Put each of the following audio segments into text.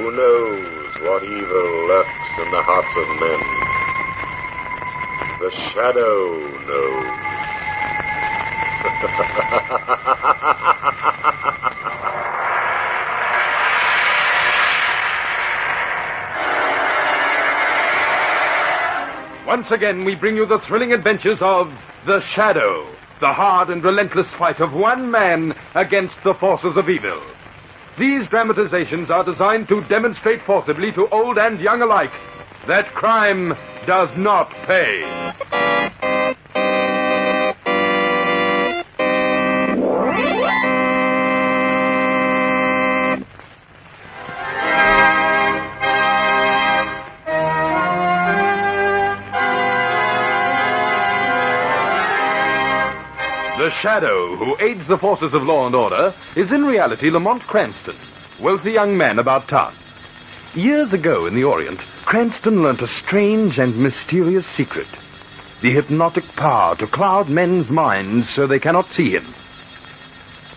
Who knows what evil lurks in the hearts of men? The Shadow knows. Once again, we bring you the thrilling adventures of The Shadow, the hard and relentless fight of one man against the forces of evil. These dramatizations are designed to demonstrate forcibly to old and young alike that crime does not pay. The Shadow, who aids the forces of law and order, is in reality Lamont Cranston, wealthy young man about town. Years ago in the Orient, Cranston learnt a strange and mysterious secret. The hypnotic power to cloud men's minds so they cannot see him.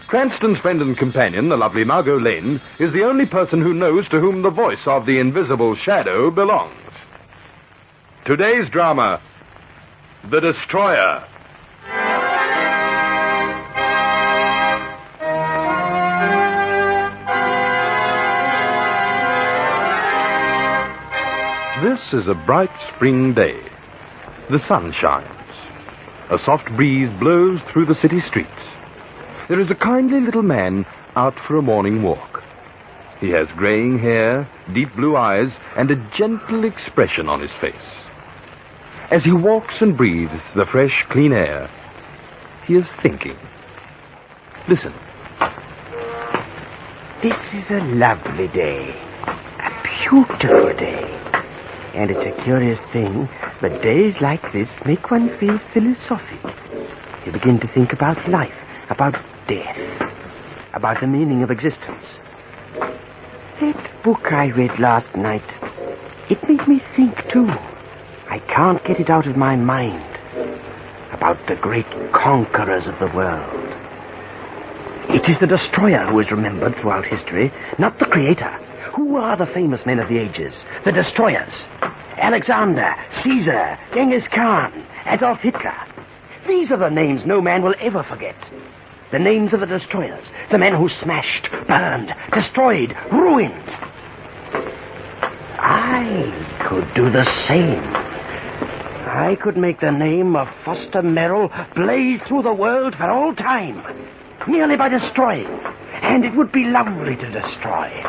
Cranston's friend and companion, the lovely Margot Lane, is the only person who knows to whom the voice of the invisible Shadow belongs. Today's drama, The Destroyer. This is a bright spring day. The sun shines. A soft breeze blows through the city streets. There is a kindly little man out for a morning walk. He has graying hair, deep blue eyes, and a gentle expression on his face. As he walks and breathes the fresh, clean air, he is thinking. Listen. This is a lovely day. A beautiful day. And it's a curious thing, but days like this make one feel philosophic. You begin to think about life, about death, about the meaning of existence. That book I read last night, it made me think too. I can't get it out of my mind. About the great conquerors of the world. It is the Destroyer who is remembered throughout history, not the Creator. Who are the famous men of the ages? The Destroyers. Alexander, Caesar, Genghis Khan, Adolf Hitler. These are the names no man will ever forget. The names of the Destroyers. The men who smashed, burned, destroyed, ruined. I could do the same. I could make the name of Foster Merrill blaze through the world for all time. Merely by destroying. And it would be lovely to destroy.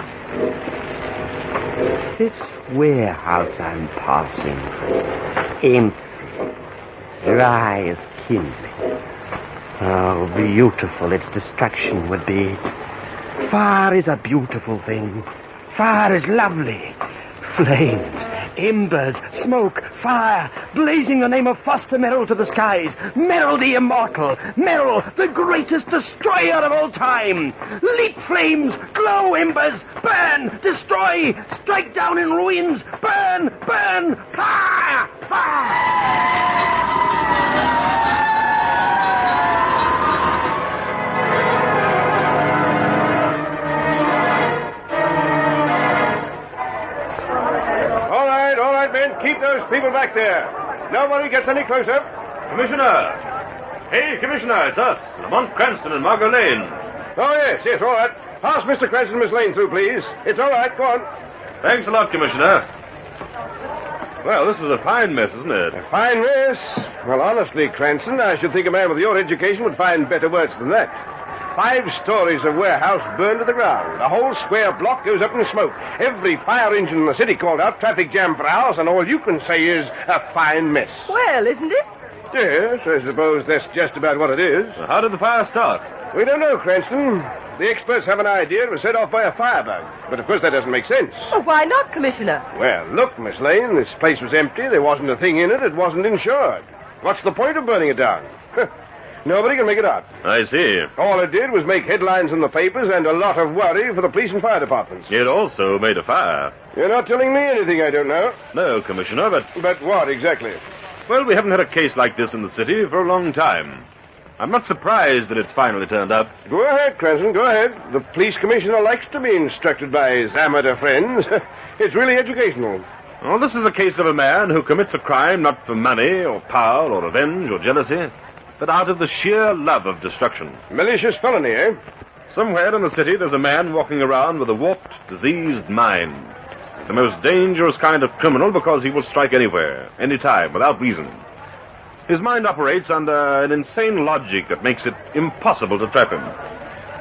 This warehouse I'm passing, empty, dry as kindling. How beautiful its destruction would be. Fire is a beautiful thing. Fire is lovely. Flames, embers, smoke, fire, blazing the name of Foster Merrill to the skies. Merrill the immortal. Merrill, the greatest destroyer of all time. Leap flames, glow embers, burn, destroy, strike down in ruins, burn, burn, fire, fire. All right, men, keep those people back there. Nobody gets any closer. Commissioner! Hey, Commissioner, it's us, Lamont Cranston and Margot Lane. Oh, yes, all right. Pass Mr. Cranston and Miss Lane through, please. It's all right, go on. Thanks a lot, Commissioner. Well, this is a fine mess, isn't it? A fine mess? Well, honestly, Cranston, I should think a man with your education would find better words than that. 5 stories of warehouse burned to the ground. A whole square block goes up in smoke. Every fire engine in the city called out, traffic jam for hours, and all you can say is a fine mess. Well, isn't it? Yes, I suppose that's just about what it is. Well, how did the fire start? We don't know, Cranston. The experts have an idea it was set off by a firebug. But of course that doesn't make sense. Oh, why not, Commissioner? Well, look, Miss Lane, this place was empty. There wasn't a thing in it. It wasn't insured. What's the point of burning it down? Nobody can make it out. I see. All it did was make headlines in the papers and a lot of worry for the police and fire departments. It also made a fire. You're not telling me anything I don't know. No, Commissioner, but... But what, exactly? Well, we haven't had a case like this in the city for a long time. I'm not surprised that it's finally turned up. Go ahead, Cranston, go ahead. The police commissioner likes to be instructed by his amateur friends. It's really educational. Well, this is a case of a man who commits a crime not for money or power or revenge or jealousy, but out of the sheer love of destruction. Malicious felony, eh? Somewhere in the city there's a man walking around with a warped, diseased mind. The most dangerous kind of criminal because he will strike anywhere, anytime, without reason. His mind operates under an insane logic that makes it impossible to trap him.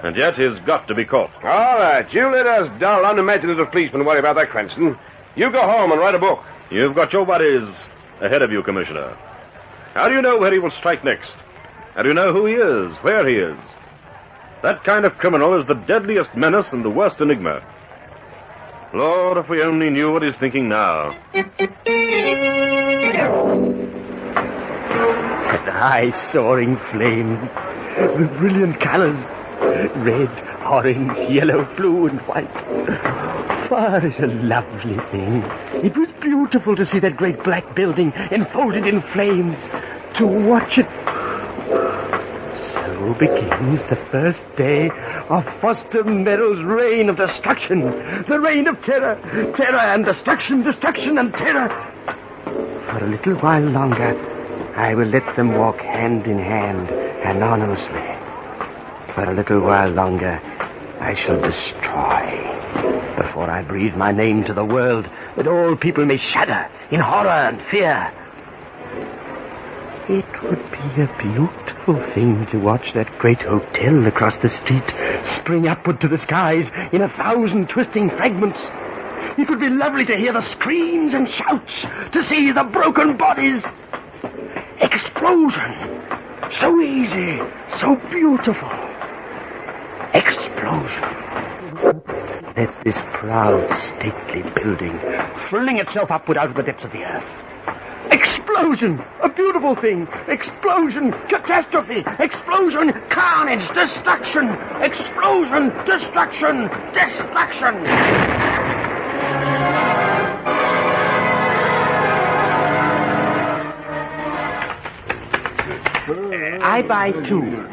And yet he's got to be caught. All right, you let us dull, unimaginative policemen worry about that, Cranston. You go home and write a book. You've got your worries ahead of you, Commissioner. How do you know where he will strike next? How do you know who he is, where he is? That kind of criminal is the deadliest menace and the worst enigma. Lord, if we only knew what he's thinking now. The high soaring flames, the brilliant colors, red, orange, yellow, blue, and white. Fire is a lovely thing. It was beautiful to see that great black building enfolded in flames, to watch it. So begins the first day of Foster Merrill's reign of destruction. The reign of terror. Terror and destruction, destruction and terror. For a little while longer, I will let them walk hand in hand, anonymously. For a little while longer, I shall destroy. Before I breathe my name to the world, that all people may shudder in horror and fear. It would be a beautiful thing to watch that great hotel across the street spring upward to the skies in 1,000 twisting fragments. It would be lovely to hear the screams and shouts, to see the broken bodies. Explosion! So easy, so beautiful. Explosion. Let this proud, stately building fling itself upward out of the depths of the earth. Explosion! A beautiful thing! Explosion! Catastrophe! Explosion! Carnage! Destruction! Explosion! Destruction! Destruction! I buy 2.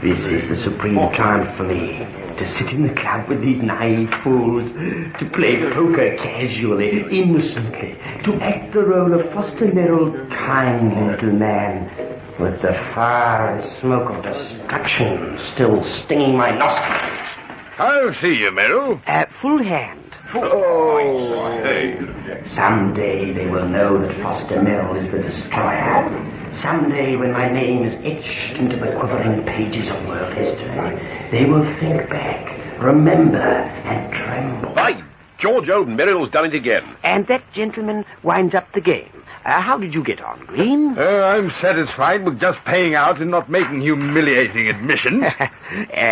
This is the supreme triumph for me. To sit in the club with these naive fools. To play poker casually, innocently. To act the role of Foster Merrill, kind little man. With the fire and smoke of destruction still stinging my nostrils. I'll see you, Merrill. Full hand. Hey. Someday they will know that Foster Merrill is the destroyer. Someday, when my name is etched into the quivering pages of world history, they will think back, remember, and tremble. By George, old Merrill's done it again. And that gentleman winds up the game. How did you get on, Green? I'm satisfied with just paying out and not making humiliating admissions.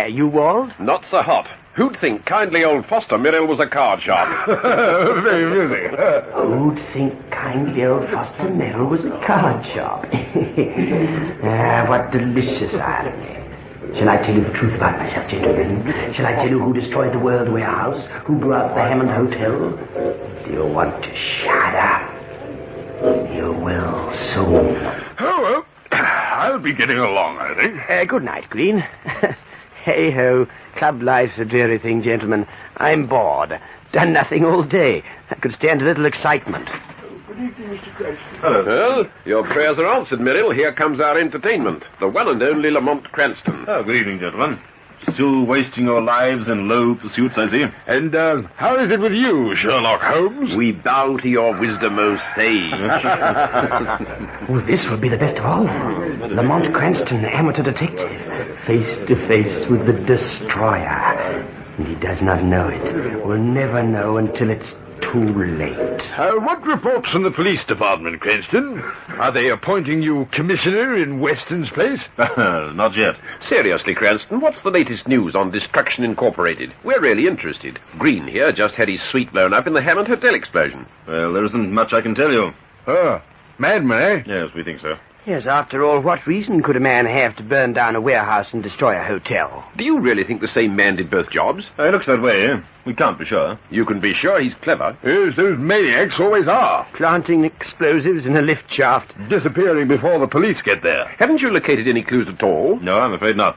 You, Wald? Not so hot. Who'd think kindly old Foster Merrill was a card sharp? Very amusing. Who'd think kindly old Foster Merrill was a card sharp? What delicious irony. Shall I tell you the truth about myself, gentlemen? Shall I tell you who destroyed the World Warehouse? Who blew up the Hammond Hotel? Do you want to shudder? You will soon. Oh, well, I'll be getting along, I think. Good night, Green. Hey-ho, club life's a dreary thing, gentlemen. I'm bored. Done nothing all day. I could stand a little excitement. Hello. Well, your prayers are answered, Merrill. Here comes our entertainment. The one and only Lamont Cranston. Oh, good evening, gentlemen. Still wasting your lives in low pursuits, I see. And, how is it with you, Sherlock Holmes? We bow to your wisdom, O sage. Oh, this will be the best of all. Lamont Cranston, amateur detective, face to face with the destroyer. And he does not know it. Will never know until it's too late. What reports from the police department, Cranston? Are they appointing you commissioner in Weston's place? Not yet. Seriously, Cranston, what's the latest news on Destruction Incorporated? We're really interested. Green here just had his suite blown up in the Hammond Hotel explosion. Well, there isn't much I can tell you. Oh, madman, eh? Yes, we think so. Yes, after all, what reason could a man have to burn down a warehouse and destroy a hotel? Do you really think the same man did both jobs? It looks that way. We can't be sure. You can be sure he's clever. Yes, those maniacs always are. Planting explosives in a lift shaft. Disappearing before the police get there. Haven't you located any clues at all? No, I'm afraid not.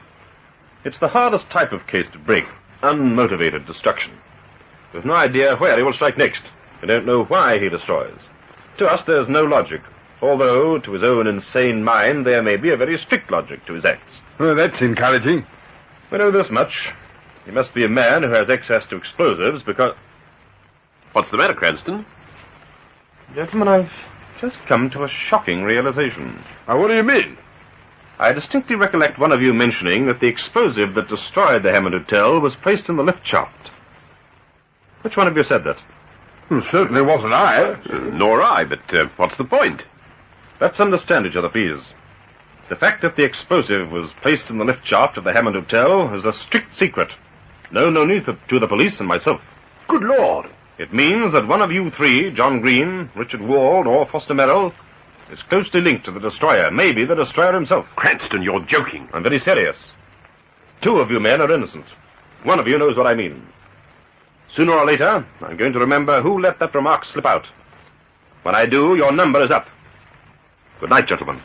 It's the hardest type of case to break. Unmotivated destruction. We've no idea where he will strike next. We don't know why he destroys. To us, there's no logic. Although, to his own insane mind, there may be a very strict logic to his acts. Well, that's encouraging. We know this much. He must be a man who has access to explosives because... What's the matter, Cranston? Gentlemen, I've just come to a shocking realization. What do you mean? I distinctly recollect one of you mentioning that the explosive that destroyed the Hammond Hotel was placed in the lift shaft. Which one of you said that? Certainly wasn't I. Nor I, but what's the point? Let's understand each other, please. The fact that the explosive was placed in the lift shaft of the Hammond Hotel is a strict secret. No need to the police and myself. Good Lord. It means that one of you three, John Green, Richard Ward, or Foster Merrill, is closely linked to the destroyer, maybe the destroyer himself. Cranston, you're joking. I'm very serious. 2 of you men are innocent. 1 of you knows what I mean. Sooner or later, I'm going to remember who let that remark slip out. When I do, your number is up. Good night, gentlemen.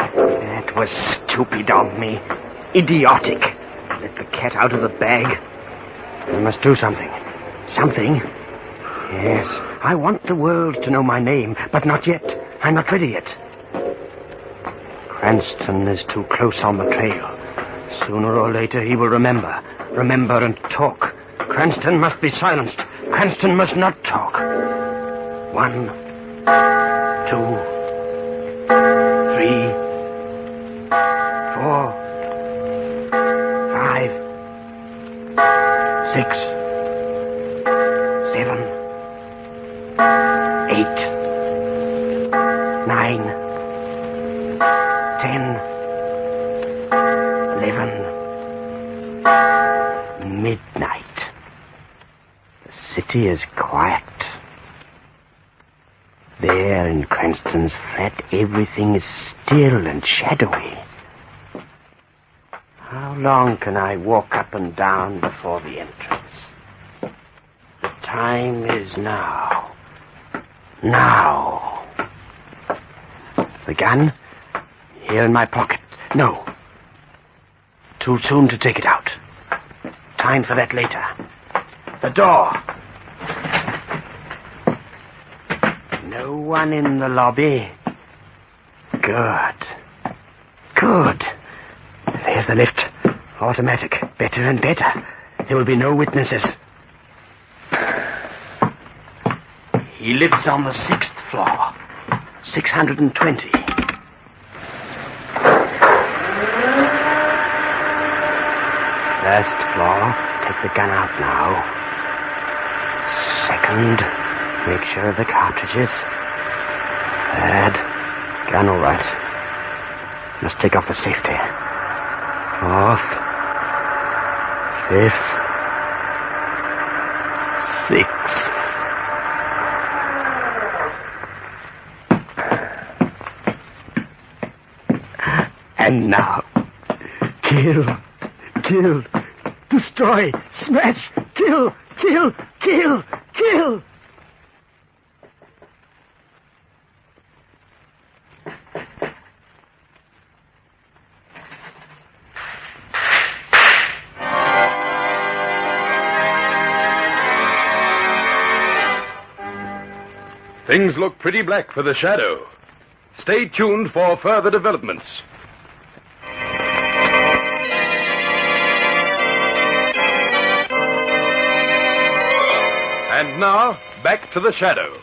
That was stupid of me. Idiotic. Let the cat out of the bag. I must do something. Something? Yes, I want the world to know my name, but not yet. I'm not ready yet. Cranston is too close on the trail. Sooner or later he will remember. Remember and talk. Cranston must be silenced. Cranston must not talk. 1, 2, 3, 4, 5, 6, 7, 8, 9, 10, 11. Midnight. The city is quiet. There in Cranston's flat, everything is still and shadowy. How long can I walk up and down before the entrance? The time is now. Now. The gun? Here in my pocket. No. Too soon to take it out. Time for that later. The door. No one in the lobby. Good. Good. There's the lift. Automatic. Better and better. There will be no witnesses. He lives on the 6th floor. 620. First floor. Take the gun out now. Second. Make sure of the cartridges. Third. Gun all right. Must take off the safety. 4th. 5th. 6th. And now. Kill. Kill. Destroy. Smash. Kill. Kill. Kill. Kill. Things look pretty black for the Shadow. Stay tuned for further developments. And now, back to the Shadow.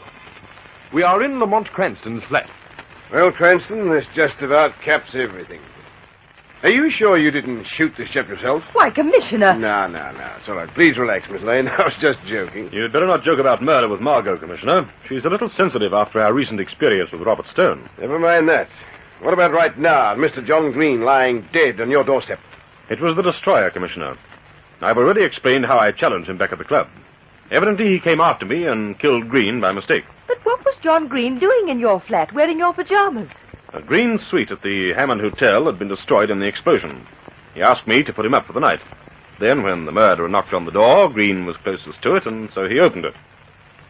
We are in Lamont Cranston's flat. Well, Cranston, this just about caps everything. Are you sure you didn't shoot this chap yourself? Why, Commissioner. No. It's all right. Please relax, Miss Lane. I was just joking. You'd better not joke about murder with Margot, Commissioner. She's a little sensitive after our recent experience with Robert Stone. Never mind that. What about right now, Mr. John Green lying dead on your doorstep? It was the Destroyer, Commissioner. I've already explained how I challenged him back at the club. Evidently he came after me and killed Green by mistake. But what was John Green doing in your flat, wearing your pajamas? Green's suite at the Hammond Hotel had been destroyed in the explosion. He asked me to put him up for the night. Then, when the murderer knocked on the door, Green was closest to it, and so he opened it.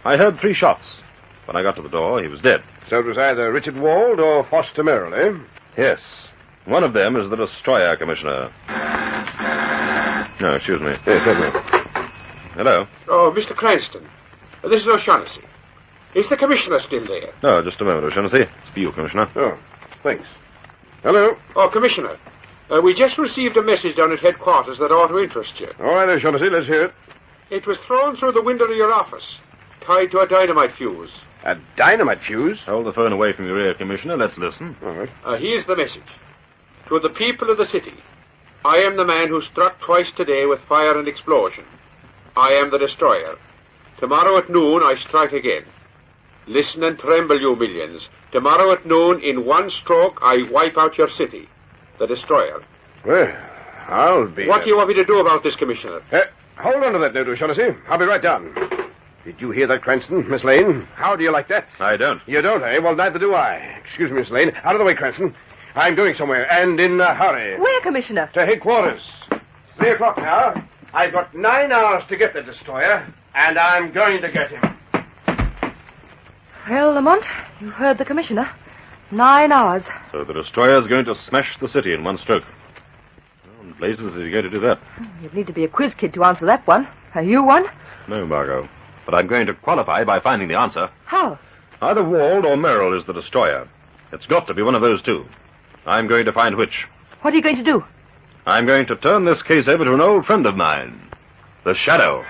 I heard 3 shots. When I got to the door, he was dead. So it was either Richard Wald or Foster Merrill, eh? Yes. One of them is the Destroyer, Commissioner. No, excuse me. Yes, certainly. Hello. Oh, Mr. Cranston. This is O'Shaughnessy. Is the Commissioner still there? No, just a moment, O'Shaughnessy. It's for you, Commissioner. Oh, thanks. Hello. Oh, Commissioner. We just received a message down at headquarters that ought to interest you. All right, O'Shaughnessy, let's hear it. It was thrown through the window of your office, tied to a dynamite fuse. A dynamite fuse? Hold the phone away from your ear, Commissioner. Let's listen. All right. Here's the message. To the people of the city, I am the man who struck twice today with fire and explosion. I am the Destroyer. Tomorrow at noon, I strike again. Listen and tremble, you millions. Tomorrow at noon, in one stroke, I wipe out your city. The Destroyer. Well, I'll be... What do you want me to do about this, Commissioner? Hold on to that note, O'Shaughnessy. I'll be right down. Did you hear that, Cranston? Miss Lane? How do you like that? I don't. You don't, eh? Well, neither do I. Excuse me, Miss Lane. Out of the way, Cranston. I'm going somewhere, and in a hurry. Where, Commissioner? To headquarters. 3 o'clock now. I've got 9 hours to get the Destroyer, and I'm going to get him. Well, Lamont, you heard the Commissioner. 9 hours. So the Destroyer's going to smash the city in one stroke. How in blazes is he going to do that? You'd need to be a quiz kid to answer that one. Are you one? No, Margot. But I'm going to qualify by finding the answer. How? Either Wald or Merrill is the Destroyer. It's got to be one of those two. I'm going to find which. What are you going to do? I'm going to turn this case over to an old friend of mine, the Shadow.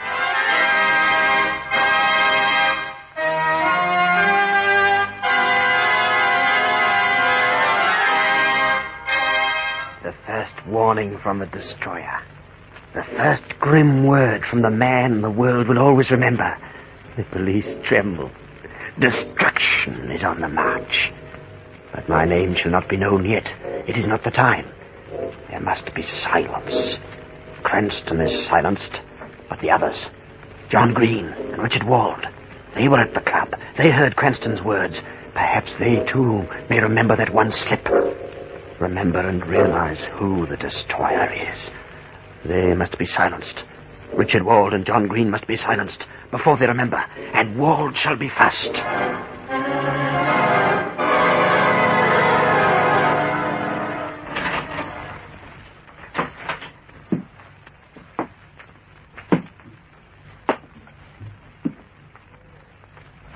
The first warning from the Destroyer. The first grim word from the man the world will always remember. The police tremble. Destruction is on the march. But my name shall not be known yet. It is not the time. There must be silence. Cranston is silenced, but the others, John Green and Richard Wald, they were at the club. They heard Cranston's words. Perhaps they, too, may remember that one slip. Remember and realize who the Destroyer is. They must be silenced. Richard Wald and John Green must be silenced before they remember, and Wald shall be first.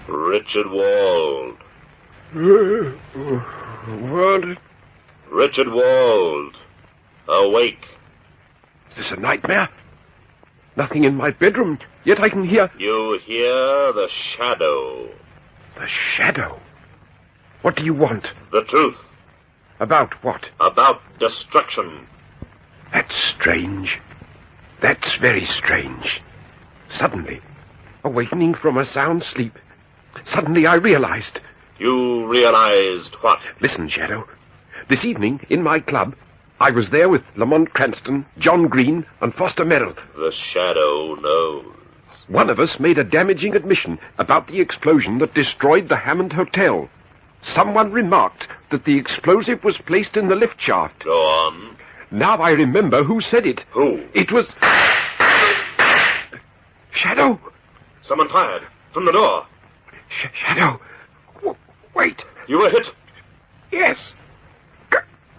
Richard Wald. What? Richard Wald. Awake. Is this a nightmare? Nothing in my bedroom, yet I can hear... You hear the Shadow. The Shadow? What do you want? The truth. About what? About destruction. That's strange. That's very strange. Suddenly, awakening from a sound sleep, suddenly I realized... You realized what? Listen, Shadow. This evening, in my club, I was there with Lamont Cranston, John Green, and Foster Merrill. The Shadow knows. One of us made a damaging admission about the explosion that destroyed the Hammond Hotel. Someone remarked that the explosive was placed in the lift shaft. Go on. Now I remember who said it. Who? It was... Shadow! Someone fired. From the door. Shadow! Wait. You were hit? Yes.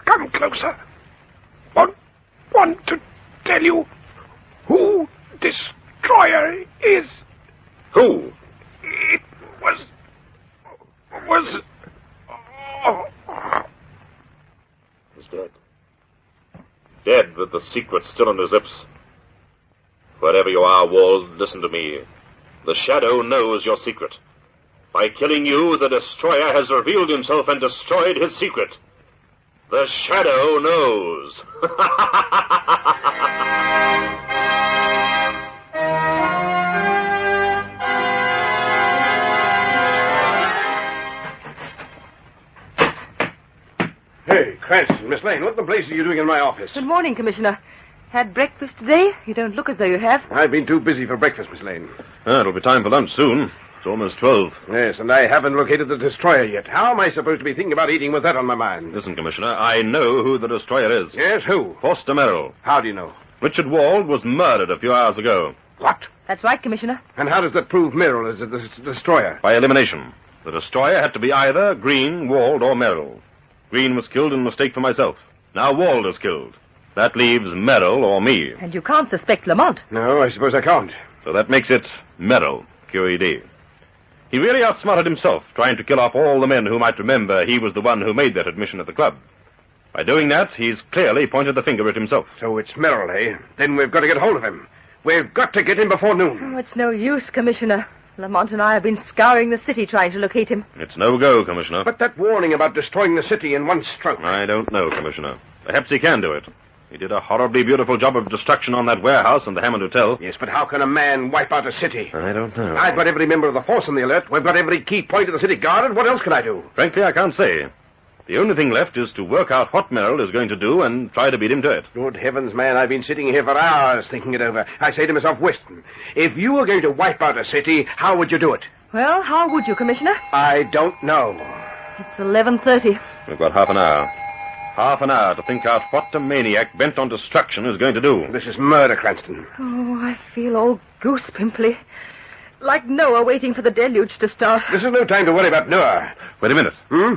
Come closer. Want to tell you who Destroyer is. Who? It was... He's dead. Dead with the secret still on his lips. Wherever you are, Wald, listen to me. The Shadow knows your secret. By killing you, the Destroyer has revealed himself and destroyed his secret. The Shadow knows. Hey, Cranston, Miss Lane, what the blazes are you doing in my office? Good morning, Commissioner. Had breakfast today? You don't look as though you have. I've been too busy for breakfast, Miss Lane. It'll be time for lunch soon. It's almost 12. Yes, and I haven't located the destroyer yet. How am I supposed to be thinking about eating with that on my mind? Listen, Commissioner, I know who the destroyer is. Yes, who? Foster Merrill. How do you know? Richard Wald was murdered a few hours ago. What? That's right, Commissioner. And how does that prove Merrill is the destroyer? By elimination. The destroyer had to be either Green, Wald, or Merrill. Green was killed in mistake for myself. Now Wald is killed. That leaves Merrill or me. And you can't suspect Lamont. No, I suppose I can't. So that makes it Merrill, QED. He really outsmarted himself, trying to kill off all the men who might remember he was the one who made that admission at the club. By doing that, he's clearly pointed the finger at himself. So it's Merrill, eh? Then we've got to get hold of him. We've got to get him before noon. Oh, it's no use, Commissioner. Lamont and I have been scouring the city trying to locate him. It's no go, Commissioner. But that warning about destroying the city in one stroke. I don't know, Commissioner. Perhaps he can do it. He did a horribly beautiful job of destruction on that warehouse and the Hammond Hotel. Yes, but how can a man wipe out a city? I don't know. I've got every member of the force on the alert. We've got every key point of the city guarded. What else can I do? Frankly, I can't say. The only thing left is to work out what Merrill is going to do and try to beat him to it. Good heavens, man, I've been sitting here for hours thinking it over. I say to myself, Weston, if you were going to wipe out a city, how would you do it? Well, how would you, Commissioner? I don't know. It's 11:30. We've got half an hour. Half an hour to think out what a maniac bent on destruction is going to do. This is murder, Cranston. Oh, I feel all goose-pimply. Like Noah waiting for the deluge to start. This is no time to worry about Noah. Wait a minute. Hmm?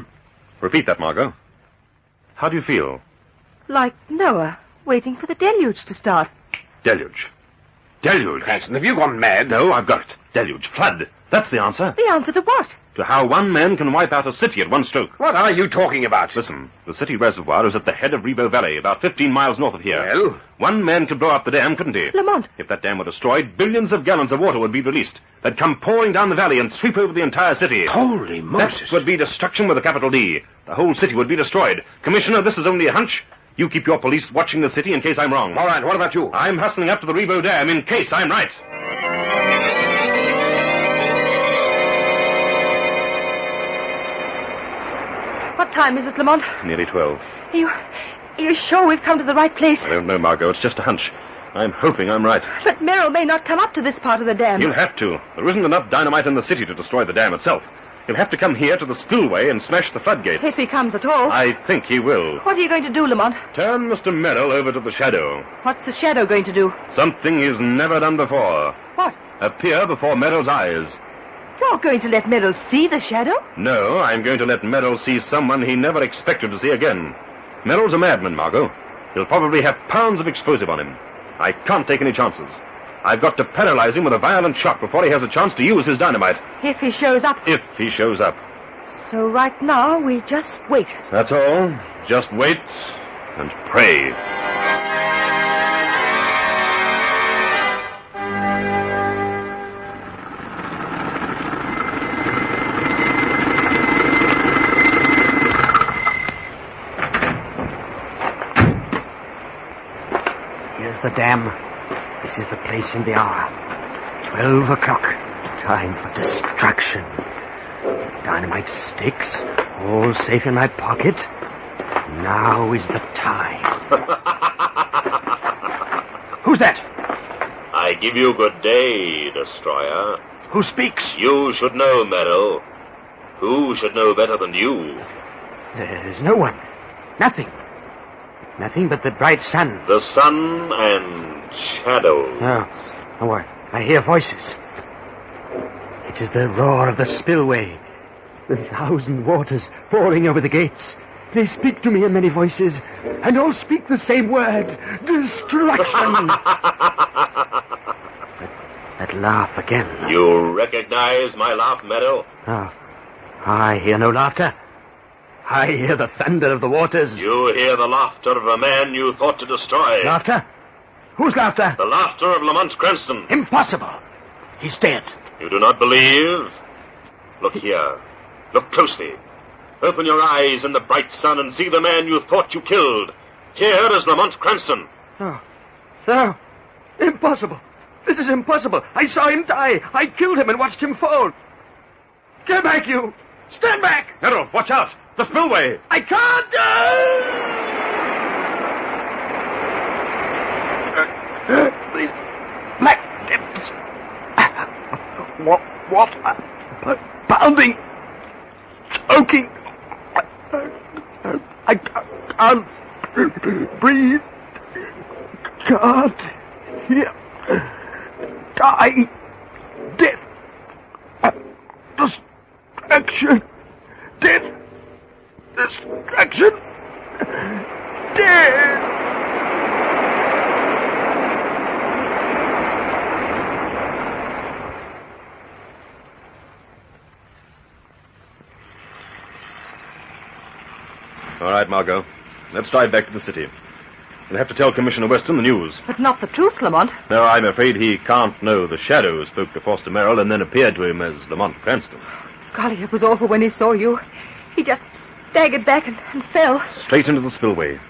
Repeat that, Margot. How do you feel? Like Noah waiting for the deluge to start. Deluge. Deluge. Cranston, have you gone mad? No, I've got it. Deluge. Flood. That's the answer. The answer to what? To how one man can wipe out a city at one stroke. What are you talking about? Listen, the city reservoir is at the head of Rebo Valley, about 15 miles north of here. Well? One man could blow up the dam, couldn't he? Lamont. If that dam were destroyed, billions of gallons of water would be released. They'd come pouring down the valley and sweep over the entire city. Holy Moses. That would be destruction with a capital D. The whole city would be destroyed. Commissioner, this is only a hunch. You keep your police watching the city in case I'm wrong. All right, what about you? I'm hustling up to the Rebo Dam in case I'm right. What time is it, Lamont? Nearly 12. Are you sure we've come to the right place? I don't know, Margot. It's just a hunch. I'm hoping I'm right. But Merrill may not come up to this part of the dam. He'll have to. There isn't enough dynamite in the city to destroy the dam itself. He'll have to come here to the spillway and smash the floodgates. If he comes at all. I think he will. What are you going to do, Lamont? Turn Mr. Merrill over to the Shadow. What's the Shadow going to do? Something he's never done before. What? Appear before Merrill's eyes. You're going to let Merrill see the Shadow? No, I'm going to let Merrill see someone he never expected to see again. Merrill's a madman, Margot. He'll probably have pounds of explosive on him. I can't take any chances. I've got to paralyze him with a violent shock before he has a chance to use his dynamite. If he shows up. If he shows up. So right now, we just wait. That's all. Just wait and pray. Here's the dam. This is the place and the hour. 12 o'clock. Time for destruction. Dynamite sticks, all safe in my pocket. Now is the time. Who's that? I give you good day, Destroyer. Who speaks? You should know, Merrill. Who should know better than you? There's no one. Nothing. Nothing but the bright sun. The sun and shadows. Oh, I hear voices. It is the roar of the spillway. The 1,000 waters pouring over the gates. They speak to me in many voices, and all speak the same word. Destruction! that laugh again. You recognize my laugh, Merrill? Oh, I hear no laughter. I hear the thunder of the waters. You hear the laughter of a man you thought to destroy. Laughter? Whose laughter? The laughter of Lamont Cranston. Impossible. He's dead. You do not believe? Look here. Look closely. Open your eyes in the bright sun and see the man you thought you killed. Here is Lamont Cranston. No. Impossible. This is impossible. I saw him die. I killed him and watched him fall. Get back, you. Stand back. Merrill, watch out. The spillway. I can't. These black depths. What? Pounding. Choking. I can't breathe. Can't hear. Die. Death. Distraction. Death. Distraction. Death. All right, Margot. Let's drive back to the city. We'll have to tell Commissioner Weston the news. But not the truth, Lamont. No, I'm afraid he can't know the Shadow spoke to Foster Merrill and then appeared to him as Lamont Cranston. Golly, it was awful when he saw you. He just staggered back and fell. Straight into the spillway.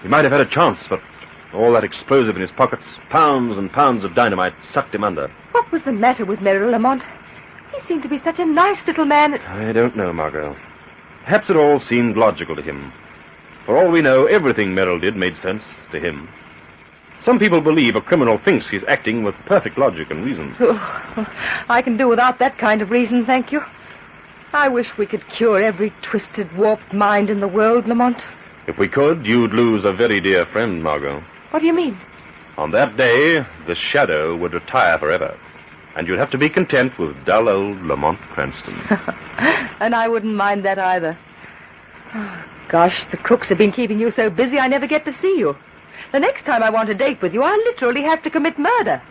He might have had a chance, but all that explosive in his pockets, pounds and pounds of dynamite, sucked him under. What was the matter with Merrill, Lamont? He seemed to be such a nice little man. I don't know, Margot. Perhaps it all seemed logical to him. For all we know, everything Merrill did made sense to him. Some people believe a criminal thinks he's acting with perfect logic and reason. Oh, I can do without that kind of reason, thank you. I wish we could cure every twisted, warped mind in the world, Lamont. If we could, you'd lose a very dear friend, Margot. What do you mean? On that day, the Shadow would retire forever. And you'd have to be content with dull old Lamont Cranston. And I wouldn't mind that either. Oh, gosh, the crooks have been keeping you so busy I never get to see you. The next time I want a date with you, I literally have to commit murder.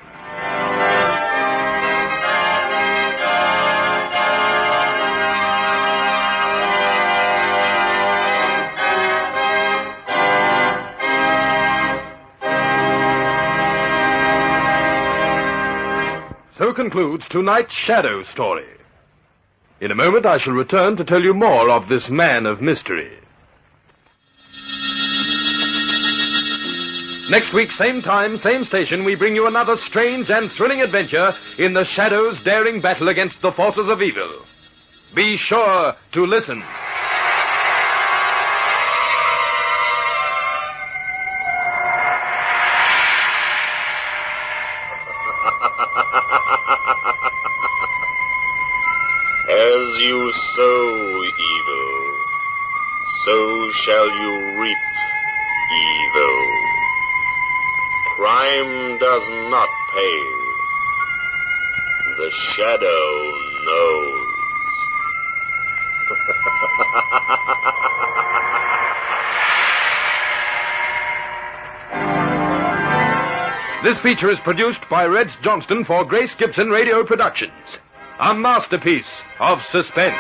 So concludes tonight's Shadow story. In a moment I shall return to tell you more of this man of mystery. Next week, same time, same station, we bring you another strange and thrilling adventure in the Shadow's daring battle against the forces of evil. Be sure to listen. As you sow evil, so shall you reap evil. Crime does not pay. The Shadow knows. This feature is produced by Reg Johnston for Grace Gibson Radio Productions. A masterpiece of suspense.